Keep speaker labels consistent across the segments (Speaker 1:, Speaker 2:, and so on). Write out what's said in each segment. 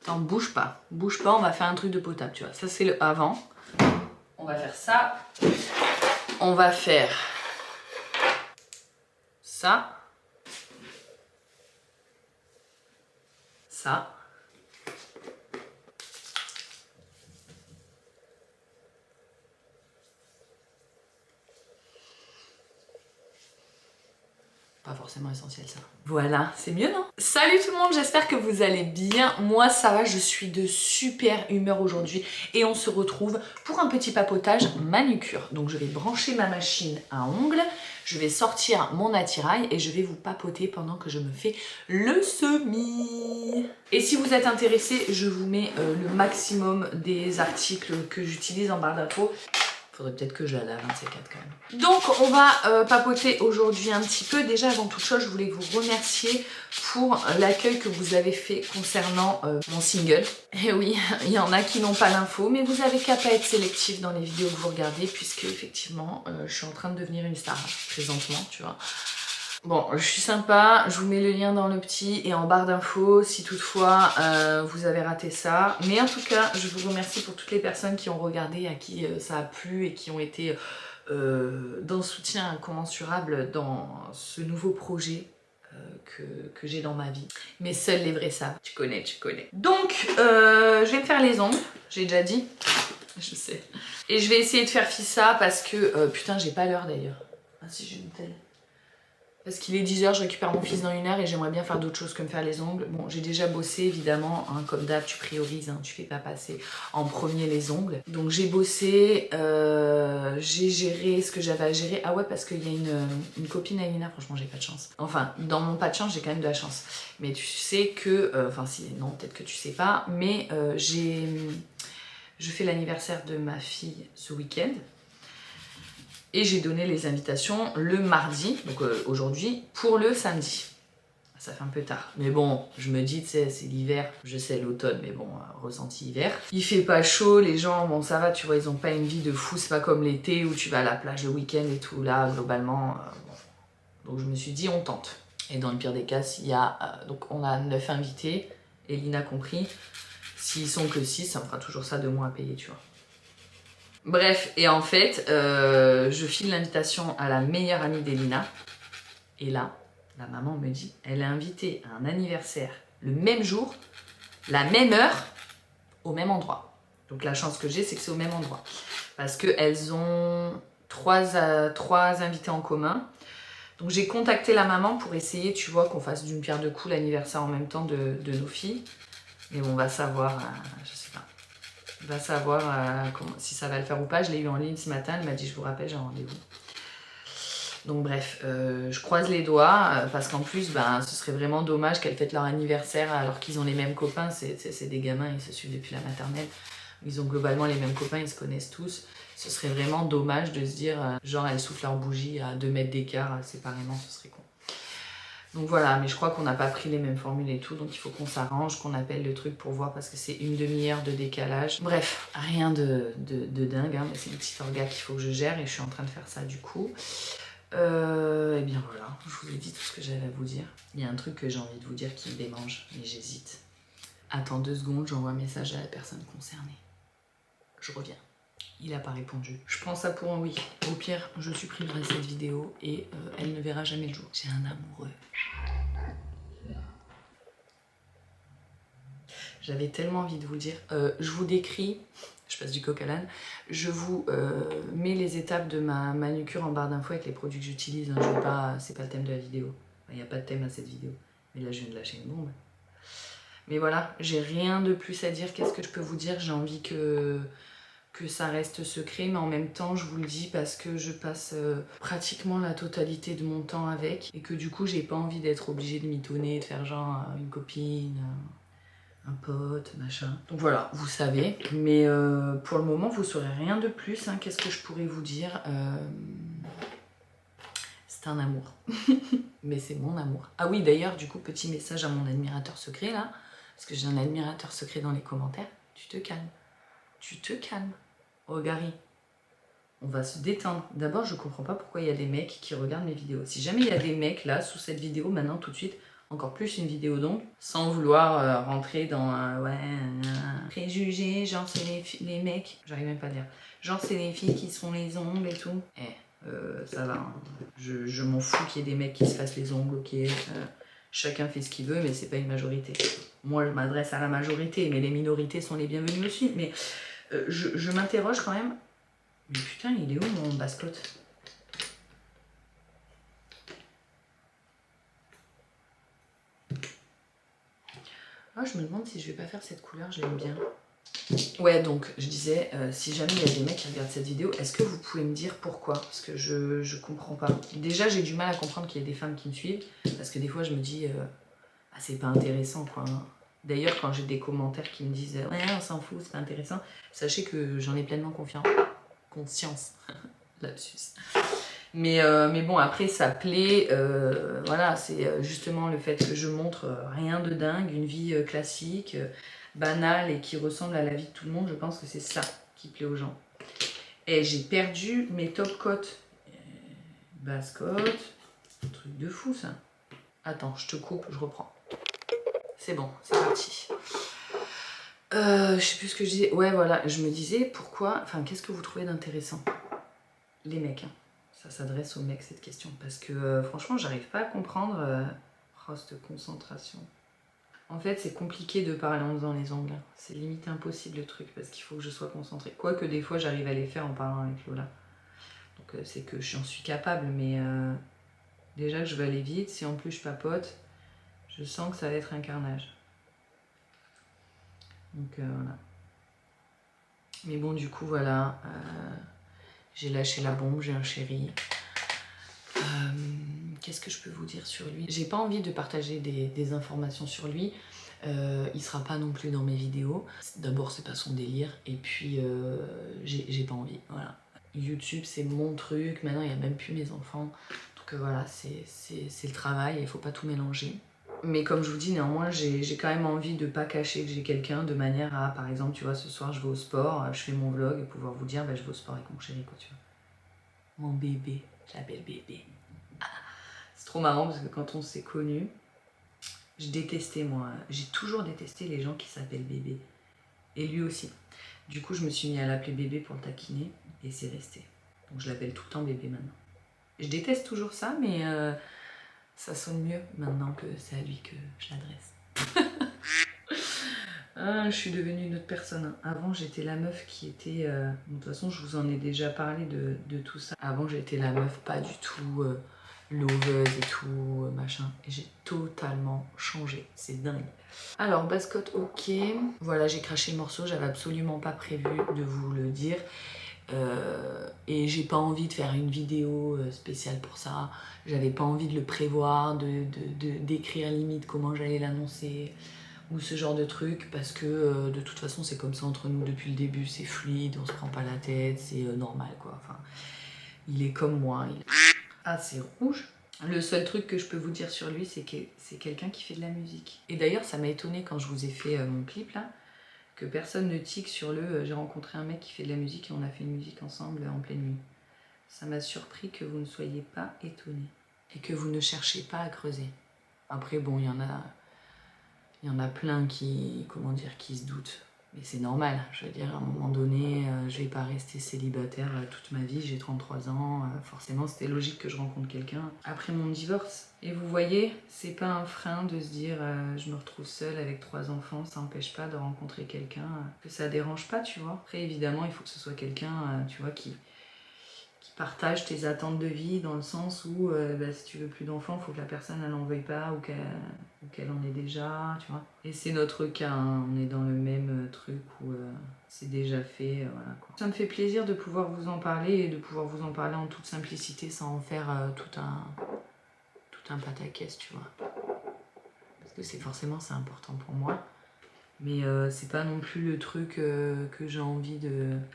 Speaker 1: Attends, bouge pas, on va faire un truc de potable, tu vois. Ça c'est le avant. On va faire ça. On va faire ça. Ça. Pas forcément essentiel ça. Voilà, c'est mieux non? Salut tout le monde, j'espère que vous allez bien. Moi ça va, je suis de super humeur aujourd'hui et on se retrouve pour un petit papotage manucure. Donc je vais brancher ma machine à ongles, je vais sortir mon attirail et je vais vous papoter pendant que je me fais le semis. Et si vous êtes intéressé, je vous mets le maximum des articles que j'utilise en barre d'infos. Faudrait peut-être que je la lave, ces 4 quand même. Donc on va papoter aujourd'hui un petit peu. Déjà avant toute chose, je voulais vous remercier pour l'accueil que vous avez fait concernant mon single. Et oui, il y en a qui n'ont pas l'info, mais vous avez qu'à pas être sélectif dans les vidéos que vous regardez, puisque effectivement, je suis en train de devenir une star présentement, tu vois. Bon, je suis sympa, je vous mets le lien dans le petit et en barre d'infos si toutefois vous avez raté ça. Mais en tout cas, je vous remercie pour toutes les personnes qui ont regardé, à qui ça a plu et qui ont été d'un soutien incommensurable dans ce nouveau projet que j'ai dans ma vie. Mais seuls les vrais savent, tu connais, tu connais. Donc, je vais me faire les ongles, j'ai déjà dit, je sais. Et je vais essayer de faire fissa parce que, putain j'ai pas l'heure d'ailleurs. Ah si j'ai une telle. Parce qu'il est 10 h, je récupère mon fils dans 1 heure et j'aimerais bien faire d'autres choses que me faire les ongles. Bon, j'ai déjà bossé évidemment, hein, comme d'hab, tu priorises, hein, tu fais pas passer en premier les ongles. Donc j'ai bossé, j'ai géré ce que j'avais à gérer. Ah ouais, parce qu'il y a une copine à Elina, franchement j'ai pas de chance. Enfin, dans mon pas de chance, j'ai quand même de la chance. Mais tu sais que, enfin si, non, peut-être que tu sais pas, mais je fais l'anniversaire de ma fille ce week-end. Et j'ai donné les invitations le mardi, donc aujourd'hui, pour le samedi. Ça fait un peu tard. Mais bon, je me dis, tu sais, c'est l'hiver, je sais l'automne, mais bon, ressenti hiver. Il fait pas chaud, les gens, bon ça va, tu vois, ils ont pas une vie de fou, c'est pas comme l'été où tu vas à la plage le week-end et tout, là, globalement, bon. Donc je me suis dit, on tente. Et dans le pire des cas, s'il y a, donc on a 9 invités, et Lina compris, s'ils sont que 6, ça me fera toujours ça de moins à payer, tu vois. Bref, et en fait, je file l'invitation à la meilleure amie d'Elina. Et là, la maman me dit, elle est invitée à un anniversaire le même jour, la même heure, au même endroit. Donc la chance que j'ai, c'est que c'est au même endroit. Parce qu'elles ont trois invités en commun. Donc j'ai contacté la maman pour essayer, tu vois, qu'on fasse d'une pierre deux coups l'anniversaire en même temps de nos filles. Mais bon, on va savoir, je sais pas. Va savoir si ça va le faire ou pas. Je l'ai eu en ligne ce matin, elle m'a dit je vous rappelle, j'ai un rendez-vous. Donc bref, je croise les doigts parce qu'en plus ben, ce serait vraiment dommage qu'elles fêtent leur anniversaire alors qu'ils ont les mêmes copains. C'est des gamins, ils se suivent depuis la maternelle. Ils ont globalement les mêmes copains, ils se connaissent tous. Ce serait vraiment dommage de se dire genre elles soufflent leur bougie à 2 mètres d'écart séparément, ce serait con. Donc voilà, mais je crois qu'on n'a pas pris les mêmes formules et tout, donc il faut qu'on s'arrange, qu'on appelle le truc pour voir parce que c'est une demi-heure de décalage. Bref, rien de dingue, hein, mais c'est une petite orga qu'il faut que je gère et je suis en train de faire ça du coup. Et bien voilà, je vous ai dit tout ce que j'avais à vous dire. Il y a un truc que j'ai envie de vous dire qui me démange, mais j'hésite. Attends 2 secondes, j'envoie un message à la personne concernée. Je reviens. Il n'a pas répondu. Je prends ça pour un oui. Au pire, je supprimerai cette vidéo et elle ne verra jamais le jour. J'ai un amoureux. J'avais tellement envie de vous dire. Je vous décris, je passe du coq à l'âne, je vous mets les étapes de ma manucure en barre d'infos avec les produits que j'utilise. Hein. C'est pas le thème de la vidéo. Il n'y a pas de thème à cette vidéo. Mais là, je viens de lâcher une bombe. Mais voilà, j'ai rien de plus à dire. Qu'est-ce que je peux vous dire? J'ai envie que ça reste secret, mais en même temps je vous le dis parce que je passe pratiquement la totalité de mon temps avec et que du coup j'ai pas envie d'être obligée de mitonner, de faire genre une copine, un pote, machin. Donc voilà, vous savez, mais pour le moment vous saurez rien de plus, hein. Qu'est-ce que je pourrais vous dire? C'est un amour, mais c'est mon amour. Ah oui d'ailleurs du coup petit message à mon admirateur secret là, parce que j'ai un admirateur secret dans les commentaires, tu te calmes. Tu te calmes. Oh Gary, on va se détendre. D'abord, je comprends pas pourquoi il y a des mecs qui regardent mes vidéos. Si jamais il y a des mecs là, sous cette vidéo, maintenant, tout de suite, Encore plus une vidéo d'ongles, sans vouloir rentrer dans un préjugé, genre c'est les mecs, j'arrive même pas à dire, genre c'est les filles qui se font les ongles et tout. Ça va, hein. Je m'en fous qu'il y ait des mecs qui se fassent les ongles, ok, chacun fait ce qu'il veut, mais c'est pas une majorité. Moi je m'adresse à la majorité, mais les minorités sont les bienvenues aussi, mais je m'interroge quand même, mais putain il est où mon bascotte? Ah, je me demande si je vais pas faire cette couleur, je l'aime bien. Ouais, donc je disais, si jamais il y a des mecs qui regardent cette vidéo, est-ce que vous pouvez me dire pourquoi? Parce que je comprends pas. Déjà, j'ai du mal à comprendre qu'il y ait des femmes qui me suivent, parce que des fois je me dis, ah, c'est pas intéressant quoi. D'ailleurs, quand j'ai des commentaires qui me disent, ouais, on s'en fout, c'est pas intéressant, sachez que j'en ai pleinement conscience. Lapsus. Mais bon, après, ça plaît. Voilà, c'est justement le fait que je montre rien de dingue, une vie classique, banale et qui ressemble à la vie de tout le monde. Je pense que c'est ça qui plaît aux gens. Et j'ai perdu mes top cotes. Basse-cote. Truc de fou, ça. Attends, je te coupe, je reprends. C'est bon, c'est parti. Je sais plus ce que je disais. Ouais, voilà, je me disais pourquoi... Enfin, qu'est-ce que vous trouvez d'intéressant? Les mecs, hein. Ça s'adresse aux mecs cette question parce que franchement j'arrive pas à comprendre cette concentration. En fait c'est compliqué de parler en faisant les ongles, c'est limite impossible le truc parce qu'il faut que je sois concentrée. Quoique des fois j'arrive à les faire en parlant avec Lola. Donc c'est que j'en suis capable mais déjà que je vais aller vite, si en plus je papote, je sens que ça va être un carnage. Donc voilà. Mais bon du coup voilà, j'ai lâché la bombe, j'ai un chéri. Qu'est-ce que je peux vous dire sur lui? J'ai pas envie de partager des informations sur lui. Il sera pas non plus dans mes vidéos. D'abord, c'est pas son délire. Et puis, j'ai pas envie. Voilà. YouTube, c'est mon truc. Maintenant, il y a même plus mes enfants. Donc voilà, c'est le travail. Il faut pas tout mélanger. Mais comme je vous dis, néanmoins, j'ai quand même envie de pas cacher que j'ai quelqu'un de manière à, par exemple, tu vois, ce soir, je vais au sport, je fais mon vlog et pouvoir vous dire, bah, je vais au sport avec mon chéri, quoi, tu vois. Mon bébé, je l'appelle bébé. C'est trop marrant parce que quand on s'est connus, je détestais moi, j'ai toujours détesté les gens qui s'appellent bébé. Et lui aussi. Du coup, je me suis mis à l'appeler bébé pour le taquiner et c'est resté. Donc je l'appelle tout le temps bébé maintenant. Je déteste toujours ça, mais ça sonne mieux maintenant que c'est à lui que je l'adresse. Ah, je suis devenue une autre personne. Avant, j'étais la meuf qui était... De toute façon, je vous en ai déjà parlé de tout ça. Avant, j'étais la meuf pas du tout loveuse et tout, machin. Et j'ai totalement changé. C'est dingue. Alors, bascotte, ok. Voilà, j'ai craché le morceau. J'avais absolument pas prévu de vous le dire. Et j'ai pas envie de faire une vidéo spéciale pour ça. J'avais pas envie de le prévoir, d'écrire limite comment j'allais l'annoncer ou ce genre de truc parce que de toute façon c'est comme ça entre nous depuis le début, c'est fluide, on se prend pas la tête, c'est normal quoi. Enfin, il est comme moi. Ah, c'est rouge. Le seul truc que je peux vous dire sur lui, c'est que c'est quelqu'un qui fait de la musique. Et d'ailleurs, ça m'a étonné quand je vous ai fait mon clip là, que personne ne tique sur le j'ai rencontré un mec qui fait de la musique et on a fait une musique ensemble en pleine nuit. Ça m'a surpris que vous ne soyez pas étonné et que vous ne cherchez pas à creuser. Après, bon, il y en a plein qui, comment dire, qui se doutent. Mais c'est normal, je veux dire, à un moment donné, je vais pas rester célibataire toute ma vie, j'ai 33 ans, forcément c'était logique que je rencontre quelqu'un après mon divorce. Et vous voyez, c'est pas un frein de se dire je me retrouve seule avec 3 enfants, ça n'empêche pas de rencontrer quelqu'un, que ça dérange pas, tu vois. Après évidemment, il faut que ce soit quelqu'un, tu vois, qui partage tes attentes de vie dans le sens où si tu veux plus d'enfants, il faut que la personne elle en veuille pas ou qu'elle en ait déjà, tu vois. Et c'est notre cas, hein. On est dans le même truc où c'est déjà fait, voilà quoi. Ça me fait plaisir de pouvoir vous en parler et de pouvoir vous en parler en toute simplicité sans en faire tout un pataquès, tu vois. Parce que c'est important pour moi. Mais c'est pas non plus le truc que j'ai envie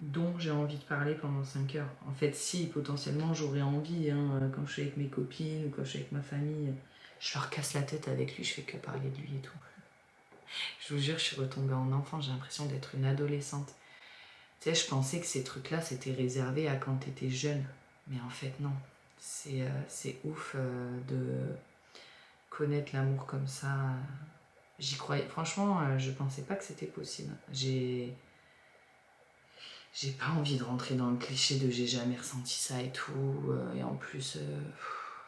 Speaker 1: dont j'ai envie de parler pendant 5 heures. En fait, si, potentiellement, j'aurais envie, hein, quand je suis avec mes copines ou quand je suis avec ma famille, je leur casse la tête avec lui, je fais que parler de lui et tout. Je vous jure, je suis retombée en enfant, j'ai l'impression d'être une adolescente. Tu sais, je pensais que ces trucs-là, c'était réservé à quand t'étais jeune. Mais en fait, non. C'est ouf connaître l'amour comme ça, j'y croyais. Franchement, je pensais pas que c'était possible. J'ai pas envie de rentrer dans le cliché de j'ai jamais ressenti ça et tout. Et en plus,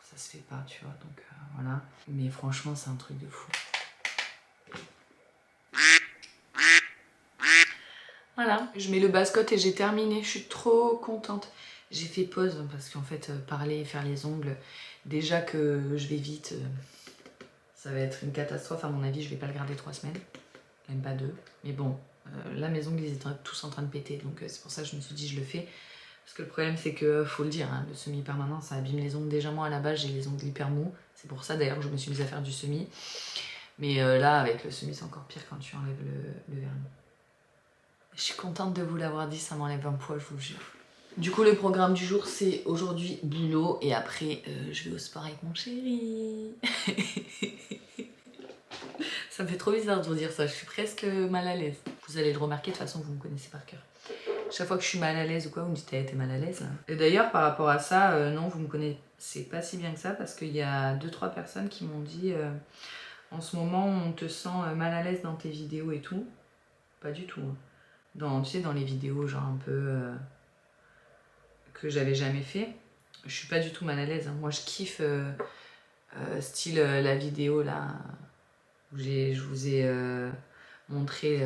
Speaker 1: ça se fait pas, tu vois. Donc voilà. Mais franchement, c'est un truc de fou. Voilà, je mets le bas-côte et j'ai terminé. Je suis trop contente. J'ai fait pause parce qu'en fait, parler et faire les ongles, déjà que je vais vite, ça va être une catastrophe à mon avis. Je vais pas le garder 3 semaines, même pas 2. Mais bon, là mes ongles ils étaient tous en train de péter, donc c'est pour ça que je me suis dit je le fais. Parce que le problème c'est que, faut le dire, hein, le semi-permanent ça abîme les ongles. Déjà moi à la base j'ai les ongles hyper mous. C'est pour ça d'ailleurs que je me suis mise à faire du semi. Mais là avec le semi c'est encore pire quand tu enlèves le vernis. Je suis contente de vous l'avoir dit, ça m'enlève un poids, je vous jure. Du coup, le programme du jour, c'est aujourd'hui boulot et après, je vais au sport avec mon chéri. Ça me fait trop bizarre de vous dire ça, je suis presque mal à l'aise. Vous allez le remarquer, de toute façon, vous me connaissez par cœur. Chaque fois que je suis mal à l'aise ou quoi, vous me dites, t'es mal à l'aise là. Et d'ailleurs, par rapport à ça, non, vous me connaissez pas si bien que ça parce qu'il y a 2-3 personnes qui m'ont dit en ce moment, on te sent mal à l'aise dans tes vidéos et tout. Pas du tout. Tu sais, dans les vidéos, genre un peu que j'avais jamais fait, je suis pas du tout mal à l'aise. Hein. Moi, je kiffe style la vidéo là où je vous ai montré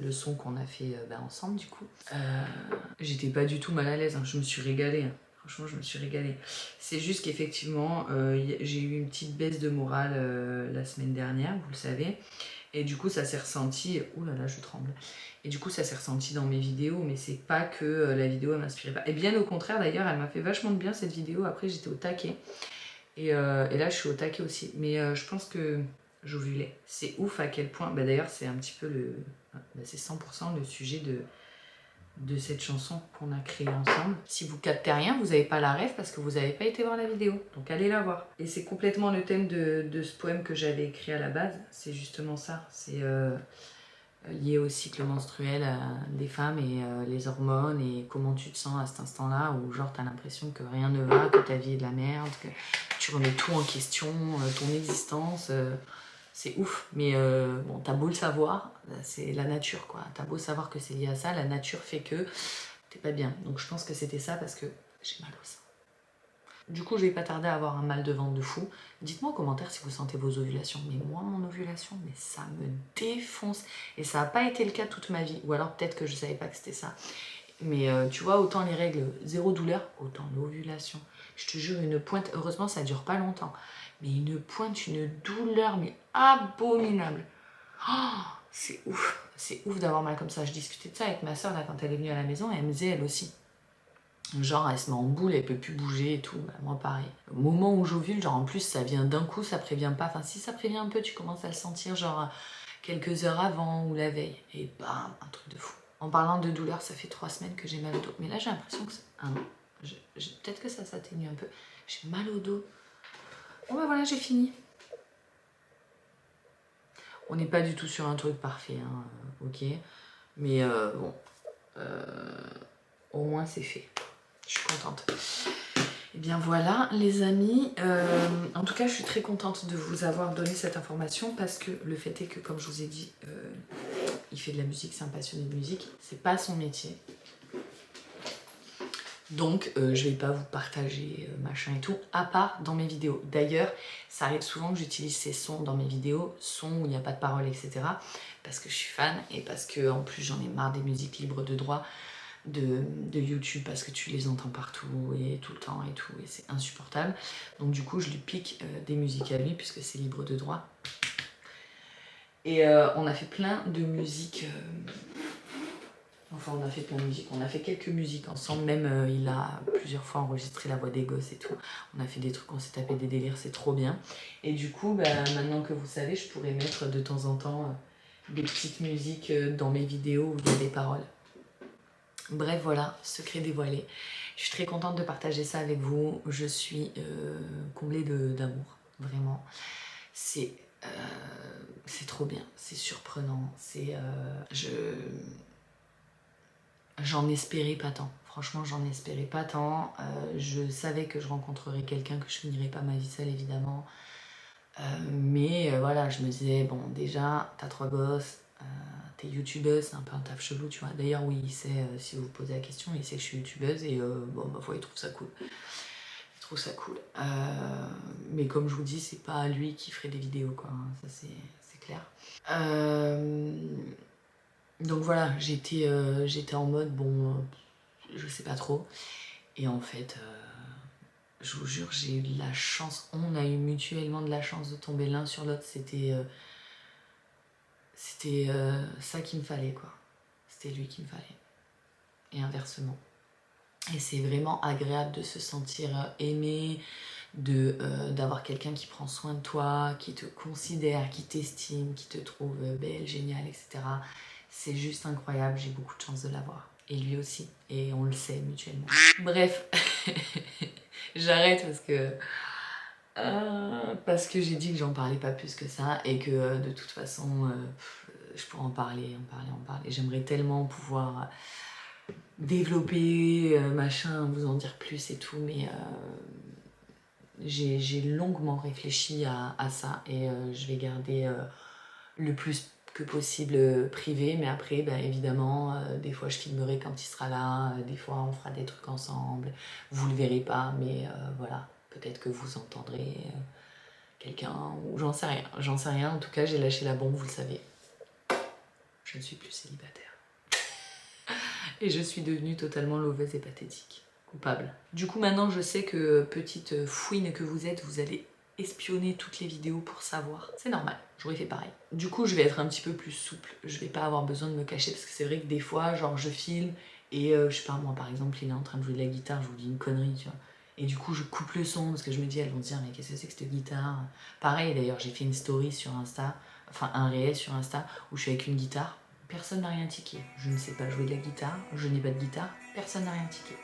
Speaker 1: le son qu'on a fait ensemble du coup. J'étais pas du tout mal à l'aise. Hein. Je me suis régalée. Hein. Franchement, je me suis régalée. C'est juste qu'effectivement, j'ai eu une petite baisse de morale la semaine dernière, vous le savez. Et du coup, ça s'est ressenti... Ouh là là, je tremble. Et du coup, ça s'est ressenti dans mes vidéos, mais c'est pas que la vidéo, elle m'inspirait pas. Et bien au contraire, d'ailleurs, elle m'a fait vachement de bien, cette vidéo. Après, j'étais au taquet. Et là, je suis au taquet aussi. Mais je pense que j'ovulais. C'est ouf à quel point... d'ailleurs, c'est un petit peu c'est 100% le sujet de cette chanson qu'on a créée ensemble. Si vous captez rien, vous n'avez pas la ref parce que vous n'avez pas été voir la vidéo. Donc allez la voir. Et c'est complètement le thème de ce poème que j'avais écrit à la base. C'est justement ça. C'est lié au cycle menstruel des femmes et les hormones et comment tu te sens à cet instant-là où genre t'as l'impression que rien ne va, que ta vie est de la merde, que tu remets tout en question, ton existence. C'est ouf, mais bon, t'as beau le savoir, c'est la nature quoi. T'as beau savoir que c'est lié à ça, la nature fait que t'es pas bien. Donc je pense que c'était ça parce que j'ai mal au sein. Du coup, je vais pas tarder à avoir un mal de ventre de fou. Dites-moi en commentaire si vous sentez vos ovulations. Mais moi, mon ovulation, mais ça me défonce. Et ça n'a pas été le cas toute ma vie. Ou alors peut-être que je savais pas que c'était ça. Mais tu vois, autant les règles, zéro douleur, autant l'ovulation. Je te jure, une pointe, heureusement ça dure pas longtemps. Mais une pointe, une douleur, mais abominable. Oh, c'est ouf d'avoir mal comme ça. Je discutais de ça avec ma soeur là, quand elle est venue à la maison et elle me disait elle aussi. Genre elle se met en boule, elle peut plus bouger et tout, bah, moi pareil. Au moment où j'ovule, genre en plus ça vient d'un coup, ça prévient pas. Enfin si ça prévient un peu, tu commences à le sentir genre quelques heures avant ou la veille. Et bam, un truc de fou. En parlant de douleur, ça fait 3 semaines que j'ai mal au dos. Mais là j'ai l'impression que peut-être que ça s'atténue un peu. J'ai mal au dos. Bon bah voilà, j'ai fini. On n'est pas du tout sur un truc parfait, hein, ok. Mais bon, au moins c'est fait. Je suis contente. Et bien voilà les amis, en tout cas je suis très contente de vous avoir donné cette information parce que le fait est que comme je vous ai dit, il fait de la musique, c'est un passionné de musique, c'est pas son métier. Donc je vais pas vous partager machin et tout, à part dans mes vidéos. D'ailleurs, ça arrive souvent que j'utilise ces sons dans mes vidéos, sons où il n'y a pas de paroles, etc. Parce que je suis fan et parce que en plus j'en ai marre des musiques libres de droit de YouTube parce que tu les entends partout et tout le temps et tout et c'est insupportable. Donc du coup je lui pique des musiques à lui puisque c'est libre de droit. Et on a fait plein de musiques, enfin on a fait plein de musiques, on a fait quelques musiques ensemble, même il a plusieurs fois enregistré la voix des gosses et tout. On a fait des trucs, on s'est tapé des délires, c'est trop bien. Et du coup maintenant que vous savez, je pourrais mettre de temps en temps des petites musiques dans mes vidéos où il y a des paroles. Bref, voilà, secret dévoilé. Je suis très contente de partager ça avec vous. Je suis comblée d'amour, vraiment. C'est trop bien, c'est surprenant. J'en espérais pas tant. Franchement, j'en espérais pas tant. Je savais que je rencontrerais quelqu'un, que je finirais pas ma vie seule, évidemment. Mais voilà, je me disais, bon, déjà, t'as 3 gosses, t'es youtubeuse, c'est un peu un taf chelou, tu vois. D'ailleurs, oui, il sait, si vous vous posez la question, il sait que je suis youtubeuse et bon, ma foi, il trouve ça cool. Il trouve ça cool. Mais comme je vous dis, c'est pas lui qui ferait des vidéos, quoi, hein, ça c'est clair. Donc voilà, j'étais en mode, bon, je sais pas trop. Et en fait, je vous jure, j'ai eu de la chance. On a eu mutuellement de la chance de tomber l'un sur l'autre. C'était ça qu'il me fallait, quoi. C'était lui qu'il me fallait. Et inversement. Et c'est vraiment agréable de se sentir aimé, d'avoir quelqu'un qui prend soin de toi, qui te considère, qui t'estime, qui te trouve belle, géniale, etc. C'est juste incroyable, j'ai beaucoup de chance de l'avoir. Et lui aussi, et on le sait mutuellement. Bref, j'arrête parce que j'ai dit que j'en parlais pas plus que ça et que de toute façon, je pourrais en parler. J'aimerais tellement pouvoir développer, machin, vous en dire plus et tout, mais j'ai longuement réfléchi à ça et je vais garder le plus que possible privé, mais après, ben, évidemment, des fois je filmerai quand il sera là, des fois on fera des trucs ensemble, vous le verrez pas, mais voilà, peut-être que vous entendrez quelqu'un, ou j'en sais rien, en tout cas j'ai lâché la bombe, vous le savez, je ne suis plus célibataire. Et je suis devenue totalement lauveuse et pathétique. Coupable. Du coup, maintenant, je sais que petite fouine que vous êtes, vous allez espionner toutes les vidéos pour savoir. C'est normal, j'aurais fait pareil. Du coup, je vais être un petit peu plus souple. Je vais pas avoir besoin de me cacher parce que c'est vrai que des fois, genre, je filme et je sais pas, moi, par exemple, il est en train de jouer de la guitare, je vous dis une connerie, tu vois. Et du coup, je coupe le son parce que je me dis, elles vont se dire, mais qu'est-ce que c'est que cette guitare? Pareil, d'ailleurs, j'ai fait une story sur Insta, enfin, un réel sur Insta où je suis avec une guitare. Personne n'a rien tiqué. Je ne sais pas jouer de la guitare, je n'ai pas de guitare, personne n'a rien tiqué.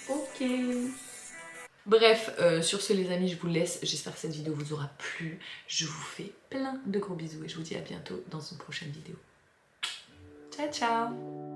Speaker 1: Ok. Bref, sur ce les amis, je vous laisse. J'espère que cette vidéo vous aura plu. Je vous fais plein de gros bisous et je vous dis à bientôt dans une prochaine vidéo. Ciao ciao.